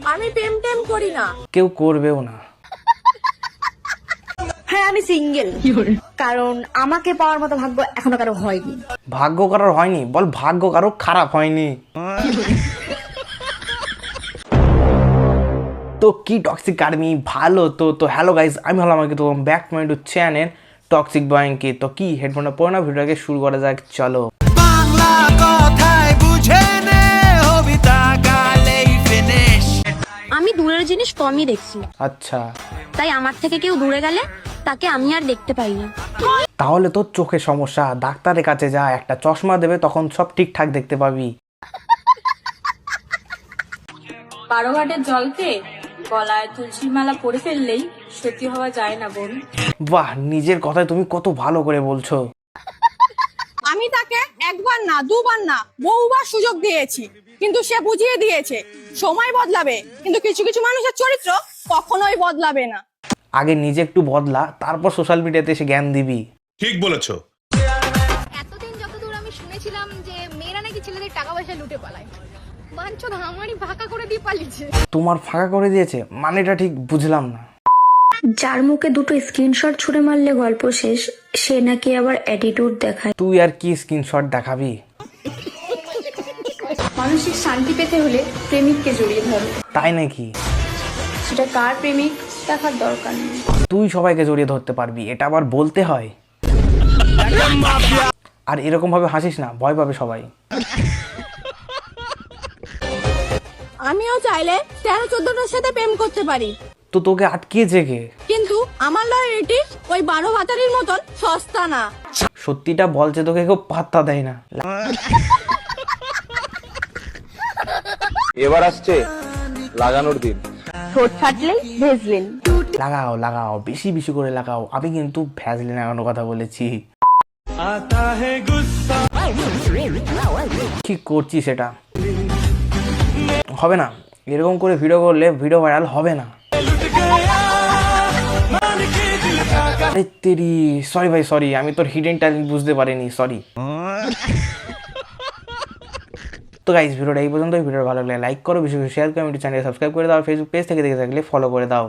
আমি প্রেম টেম করি না। কেউ করবেও না। হ্যাঁ আমি সিঙ্গেল, কারণ আমাকে পাওয়ার মতো ভাগ্য এখনো কারো হয়নি। ভাগ্য কারোর হয়নি? বল ভাগ্য কারো খারাপ হয়নি। তো কি টক্সিক আর্মি ভালো তো। তো হ্যালো গাইজ, আমি হলাম আমাকে তো back to my YouTube channel toxic বয়কে। তো কি হেডফোনটা পরে না, ভিডিওটাকে শুরু করা যাক, চলো। বাংলা কথায় বুঝে নে কবিতা গালেই ফিনিশ। আমি দূরের জিনিস কমই দেখছি, আচ্ছা, তাই আমার থেকে কেউ দূরে গেলে তাকে আমি আর দেখতে পাই না। তাহলে তোর চোখে সমস্যা, ডাক্তারের কাছে যা, একটা চশমা দেবে, তখন সব ঠিকঠাক দেখতে পাবি। বারোঘাটের জলকে গলায় তুলসীর মালা পরে ফেললেই সত্যি হওয়া যায় না বোন। বাহ, নিজের কথায় তুমি কত ভালো করে বলছো। আমি তাকে একবার না দুবার না বহুবার সুযোগ দিয়েছি, কিন্তু সে বুঝিয়ে দিয়েছে সময় বদলাবে, কিন্তু কিছু কিছু মানুষের চরিত্র কখনোই বদলাবে না। আগে নিজে একটু বদলা, তারপর সোশ্যাল মিডিয়াতে এসে জ্ঞান দিবি। ঠিক বলেছো। এতদিন যতদূর আমি শুনেছিলাম যে মেয়েরা নাকি ছেলেদের টাকা পয়সা লুটে পালায়, বাঞ্চোদ আমারই ফাঁকা করে দিয়ে পালিয়েছে। তোমার ফাঁকা করে দিয়েছে মানেটা ঠিক বুঝলাম না। যার মুখে দুটো স্ক্রিনশট ছুড়ে মারলে গল্প শেষ, সে নাকি আবার অ্যাটিটিউড দেখায়। তুই আর কি স্ক্রিনশট দেখাবি? মানসিক শান্তি পেতে হলে প্রেমিককে জড়িয়ে ধরো। তাই নাকি? সেটা কার প্রেমিক দেখার দরকার নেই। তুই সবাইকে জড়িয়ে ধরতে পারবি, এটা আবার বলতে হয়? আর এরকম ভাবে হাসিস না, ভয় পাবে সবাই। আমিও চাইলে 13-14টার সাথে প্রেম করতে পারি, তো তোকে আটকিয়েছে কে? কিন্তু আমার লয়ালিটি ওই 12 ভাতারির মতন সস্তা না। সত্যিটা বলছে, তোকে কেউ পাত্তা দেয় না। এবার আসছে লাগানোর দিন। ঠোঁট ফাটলেই ভেজলিন। লাগাও লাগাও, বেশি বেশি করে লাগাও। আমি কিন্তু ভ্যাসলিন লাগানোর কথা বলেছি। কি করছিস সেটা? হবে না, এরকম করে ভিডিও করলে ভিডিও ভাইরাল হবে না। আরে তেরি, সরি ভাই সরি, আমি তোর হিডেন ট্যালেন্ট বুঝতে পারিনি, সরি। তো গাইস, ভিডিওটা এই পর্যন্ত। ভিডিও ভালো লাগলে লাইক করো, বেশি বেশি শেয়ার করো, চ্যানেল সাবস্ক্রাইব করে দাও, ফেসবুক পেজ থেকে দেখে থাকলে ফলো করে দাও।